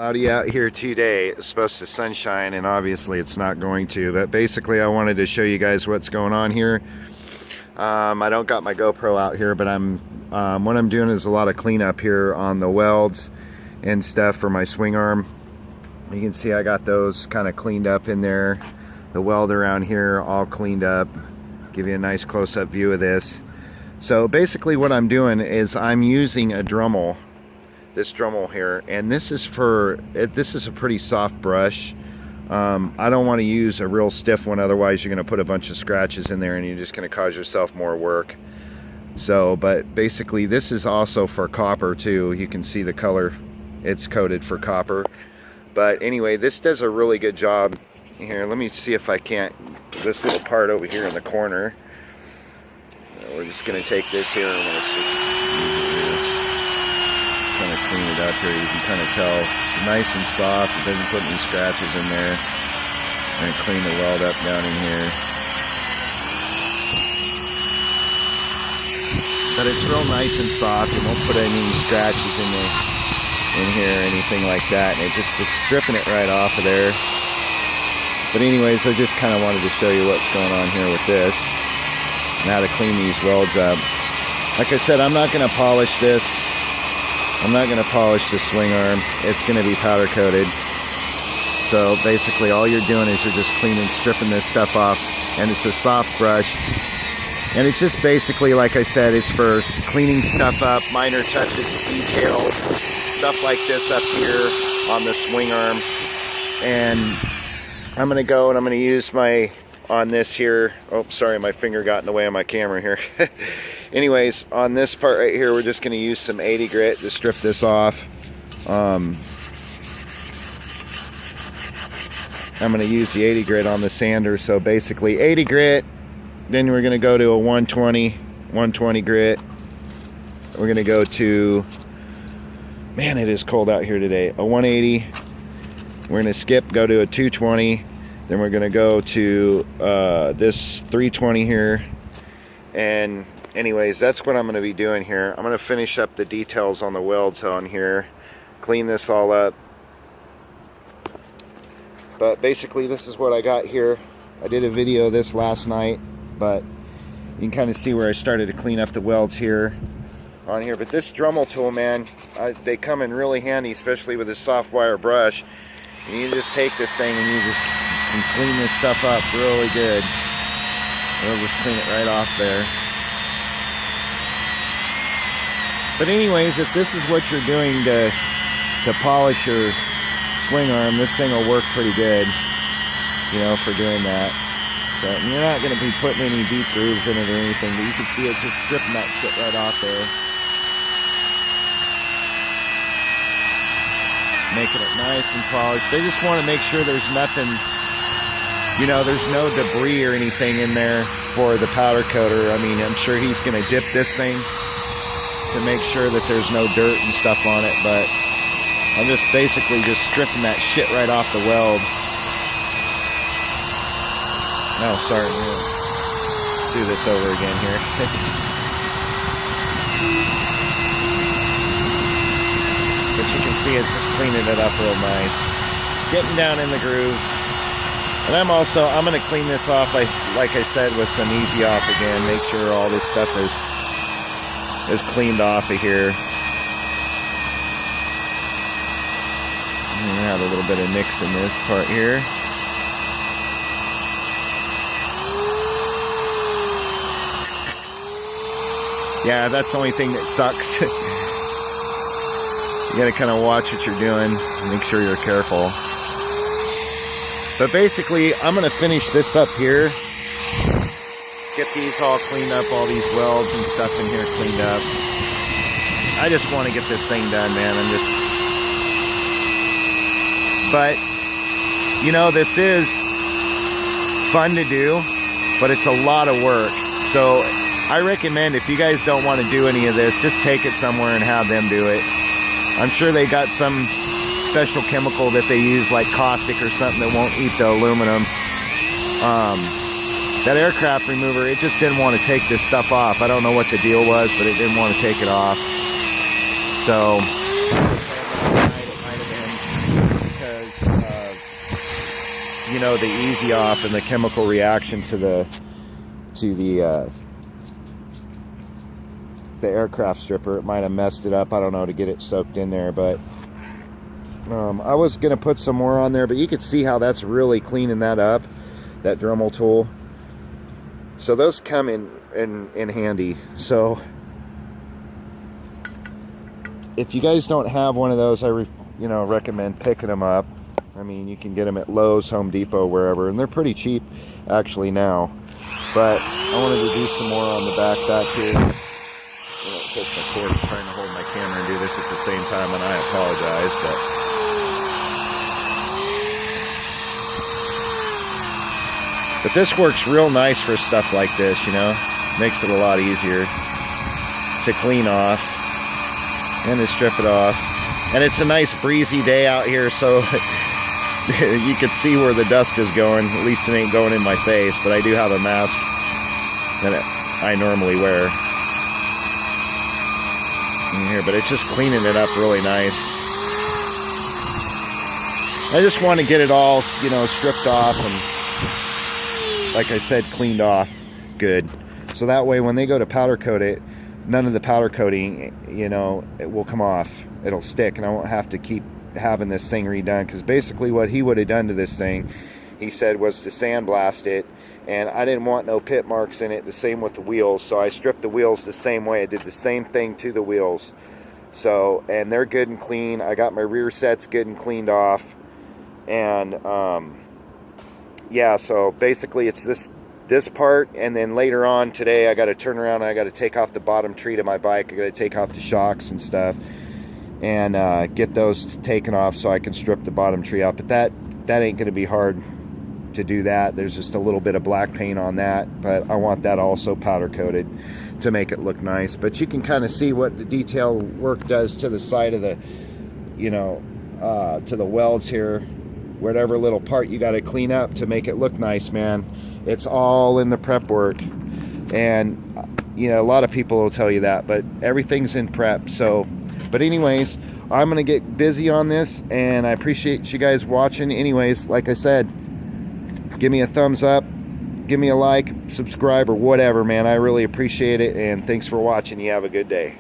Cloudy out here today. It's supposed to sunshine, and obviously it's not going to, but basically I wanted to show you guys what's going on here. I don't got my GoPro out here, but what I'm doing is a lot of cleanup here on the welds and stuff for my swing arm. You can see I got those kind of cleaned up in there. The weld around here all cleaned up. Give you a nice close-up view of this. So basically what I'm doing is I'm using a Dremel, this Dremel here, and this is a pretty soft brush. I don't want to use a real stiff one, otherwise you're going to put a bunch of scratches in there and you're just going to cause yourself more work. So, but basically this is also for copper too. You can see the color, it's coated for copper. But anyway, this does a really good job. Here, let me see if I can't, this little part over here in the corner. We're just going to take this here and kind of clean it up here. You can kind of tell it's nice and soft. It doesn't put any scratches in there. And clean the weld up down in here. But it's real nice and soft. It won't put any scratches in here or anything like that. And it's stripping it right off of there. But anyways, I just kind of wanted to show you what's going on here with this. And how to clean these welds up. Like I said, I'm not going to polish this. I'm not going to polish the swing arm. It's going to be powder coated. So basically all you're doing is you're just stripping this stuff off. And it's a soft brush. And it's just basically, like I said, it's for cleaning stuff up, minor touches, details, stuff like this up here on the swing arm. And I'm going to go and I'm going to use on this here, oh sorry, my finger got in the way of my camera here. Anyways, on this part right here, we're just going to use some 80 grit to strip this off. I'm going to use the 80 grit on the sander. So basically 80 grit, then we're going to go to a 120 grit. We're going to go to, man, it is cold out here today, a 180. We're going to go to a 220. Then we're going to go to this 320 here. And anyways, that's what I'm going to be doing here. I'm going to finish up the details on the welds on here, clean this all up. But basically this is what I got here. I did a video of this last night, but you can kind of see where I started to clean up the welds here on here. But this Dremel tool, man, they come in really handy, especially with this soft wire brush. And you just take this thing and you just clean this stuff up really good. We'll just clean it right off there. But anyways, if this is what you're doing to polish your swing arm, this thing will work pretty good, you know, for doing that. So you're not going to be putting any deep grooves in it or anything, but you can see it just stripping that shit right off there. Making it nice and polished. They just want to make sure there's nothing, you know, there's no debris or anything in there for the powder coater. I mean, I'm sure he's going to dip this thing to make sure that there's no dirt and stuff on it, but I'm just basically just stripping that shit right off the weld. Oh, sorry, let's do this over again here. But you can see it's just cleaning it up real nice. Getting down in the groove. And I'm going to clean this off, like I said, with some Easy Off again. Make sure all this stuff is cleaned off of here. I'm going to have a little bit of mix in this part here. Yeah, that's the only thing that sucks. You gotta kind of watch what you're doing, make sure you're careful. But basically, I'm gonna finish this up here. Get these all cleaned up, all these welds and stuff in here cleaned up. I just want to get this thing done, man. But, you know, this is fun to do, but it's a lot of work. So I recommend, if you guys don't want to do any of this, just take it somewhere and have them do it. I'm sure they got some special chemical that they use, like caustic or something, that won't eat the aluminum. That aircraft remover, it just didn't want to take this stuff off. I don't know what the deal was, but it didn't want to take it off. So because you know, the easy off and the chemical reaction to the aircraft stripper. It might have messed it up, I don't know, to get it soaked in there. But I was gonna put some more on there, but you could see how that's really cleaning that up, that Dremel tool. So those come in handy. So if you guys don't have one of those, I recommend picking them up. I mean, you can get them at Lowe's, Home Depot, wherever, and they're pretty cheap actually now. But I wanted to do some more on the back here. I don't touch my cord. I'm trying to hold my camera and do this at the same time, and I apologize. But this works real nice for stuff like this, you know. Makes it a lot easier to clean off and to strip it off. And it's a nice breezy day out here, so you can see where the dust is going. At least it ain't going in my face, but I do have a mask that I normally wear in here, but it's just cleaning it up really nice. I just want to get it all, you know, stripped off and, like I said, cleaned off good. So that way when they go to powder coat it, none of the powder coating, you know, it will come off. It'll stick, and I won't have to keep having this thing redone, because basically what he would have done to this thing, he said, was to sandblast it, and I didn't want no pit marks in it. The same with the wheels, so I stripped the wheels the same way. I did the same thing to the wheels. So, and they're good and clean. I got my rear sets good and cleaned off, and yeah, so basically it's this part, and then later on today I got to turn around and I got to take off the bottom treat of my bike. I got to take off the shocks and stuff, and get those taken off so I can strip the bottom tree out. But that ain't going to be hard to do that. There's just a little bit of black paint on that, but I want that also powder coated to make it look nice. But you can kind of see what the detail work does to the side of the, you know, to the welds here. Whatever little part you got to clean up to make it look nice, man. It's all in the prep work. And you know, a lot of people will tell you that, but everything's in prep. So, but anyways, I'm gonna get busy on this, and I appreciate you guys watching. Anyways, like I said, give me a thumbs up, give me a like, subscribe, or whatever, man. I really appreciate it, and thanks for watching. You have a good day.